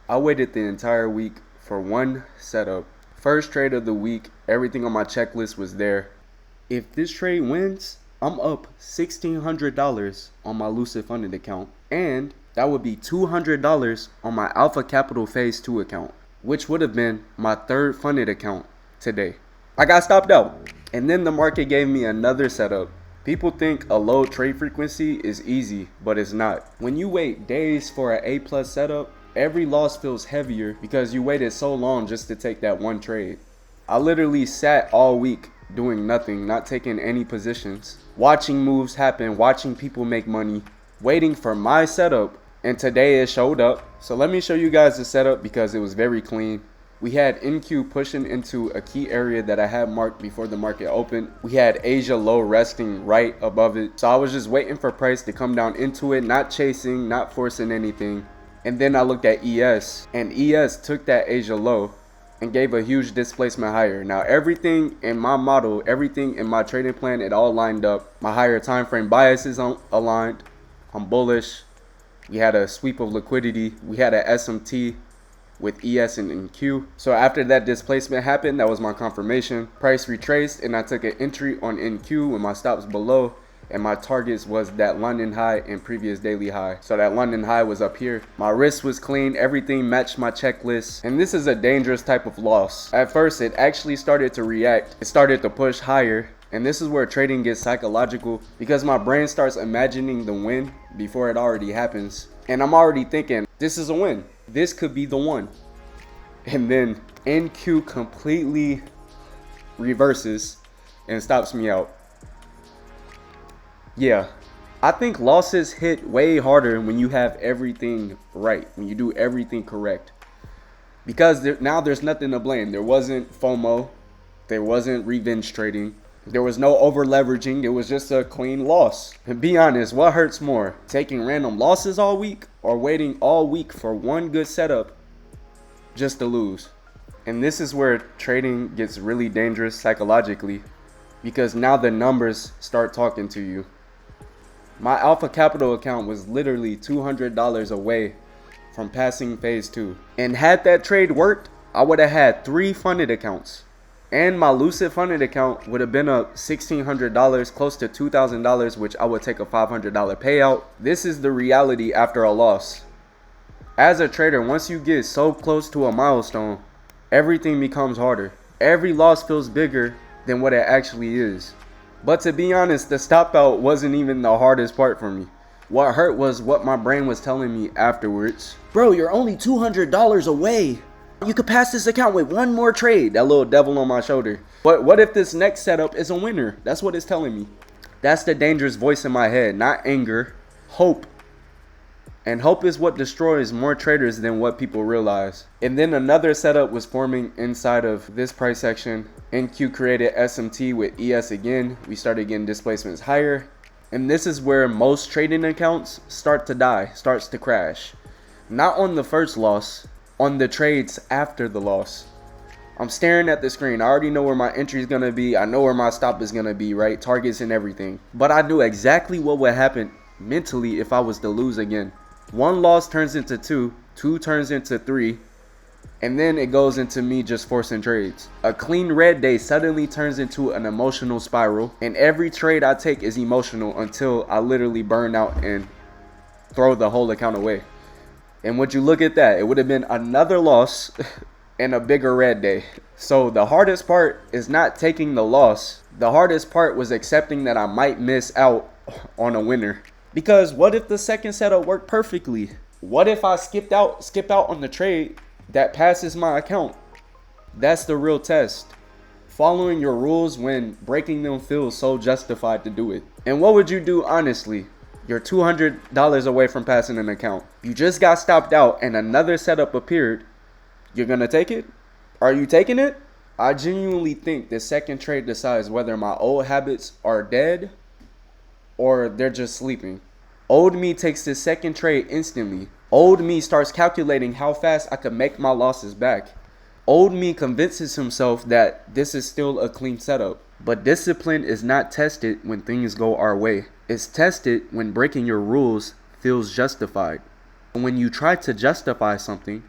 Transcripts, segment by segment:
I waited the entire week for one setup. First trade of the week, everything on my checklist was there. If this trade wins, I'm up $1,600 on my Lucid Funded account. And that would be $200 on my Alpha Capital Phase 2 account, which would have been my third funded account today. I got stopped out. And then the market gave me another setup. People think a low trade frequency is easy, but it's not. When you wait days for an A+ setup, every loss feels heavier because you waited so long just to take that one trade. I literally sat all week doing nothing, not taking any positions, watching moves happen, watching people make money, waiting for my setup, and today it showed up. So let me show you guys the setup because it was very clean. We had NQ pushing into a key area that I had marked before the market opened. We had Asia low resting right above it. So I was just waiting for price to come down into it, not chasing, not forcing anything. And then I looked at ES, and ES took that Asia low and gave a huge displacement higher. Now everything in my model, everything in my trading plan, it all lined up. My higher time frame biases aligned. I'm bullish. We had a sweep of liquidity. We had a SMT with ES and NQ. So after that displacement happened, that was my confirmation. Price retraced and I took an entry on NQ with my stops below, and my targets was that London high and previous daily high. So that London high was up here. My risk was clean, everything matched my checklist. And this is a dangerous type of loss. At first it actually started to react. It started to push higher. And this is where trading gets psychological because my brain starts imagining the win before it already happens. And I'm already thinking, this is a win. This could be the one. And then NQ completely reverses and stops me out. Yeah, I think losses hit way harder when you have everything right, when you do everything correct. Because now there's nothing to blame. There wasn't FOMO. There wasn't revenge trading. There was no over leveraging. It was just a clean loss. And be honest, what hurts more? Taking random losses all week or waiting all week for one good setup just to lose? And this is where trading gets really dangerous psychologically because now the numbers start talking to you. My Alpha Capital account was literally $200 away from passing phase 2. And had that trade worked, I would have had 3 funded accounts. And my Lucid funded account would have been up $1,600, close to $2,000, which I would take a $500 payout. This is the reality after a loss. As a trader, once you get so close to a milestone, everything becomes harder. Every loss feels bigger than what it actually is. But to be honest, the stop out wasn't even the hardest part for me. What hurt was what my brain was telling me afterwards. Bro, you're only $200 away. You could pass this account with one more trade. That little devil on my shoulder. But what if this next setup is a winner? That's what it's telling me. That's the dangerous voice in my head. Not anger. Hope. And hope is what destroys more traders than what people realize. And then another setup was forming inside of this price section. NQ created SMT with ES again. We started getting displacements higher. And this is where most trading accounts start to die, starts to crash. Not on the first loss, on the trades after the loss. I'm staring at the screen. I already know where my entry is going to be. I know where my stop is going to be, right? Targets and everything. But I knew exactly what would happen mentally if I was to lose again. One loss turns into 2, 2 turns into 3, and then it goes into me just forcing trades. A clean red day suddenly turns into an emotional spiral, and every trade I take is emotional until I literally burn out and throw the whole account away. And would you look at that, it would have been another loss and a bigger red day. So the hardest part is not taking the loss. The hardest part was accepting that I might miss out on a winner. Because what if the second setup worked perfectly? What if I skip out on the trade that passes my account? That's the real test. Following your rules when breaking them feels so justified to do it. And what would you do honestly? You're $200 away from passing an account. You just got stopped out and another setup appeared. You're gonna take it? Are you taking it? I genuinely think the second trade decides whether my old habits are dead or they're just sleeping. Old me takes the second trade instantly. Old me starts calculating how fast I could make my losses back. Old me convinces himself that this is still a clean setup. But discipline is not tested when things go our way. It's tested when breaking your rules feels justified. And when you try to justify something,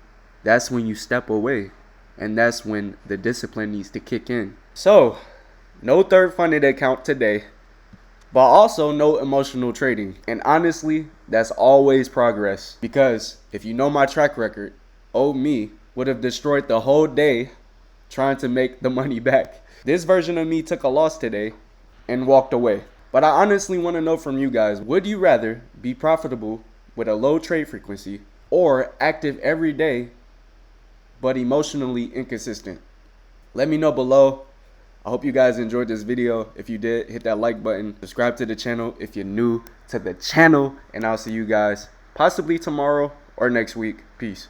that's when you step away. And that's when the discipline needs to kick in. So, no third funded account today, but also no emotional trading. And honestly, that's always progress. Because if you know my track record, old me would have destroyed the whole day trying to make the money back. This version of me took a loss today and walked away. But I honestly want to know from you guys, would you rather be profitable with a low trade frequency or active every day but emotionally inconsistent? Let me know below. I hope you guys enjoyed this video. If you did, hit that like button. Subscribe to the channel if you're new to the channel. And I'll see you guys possibly tomorrow or next week. Peace.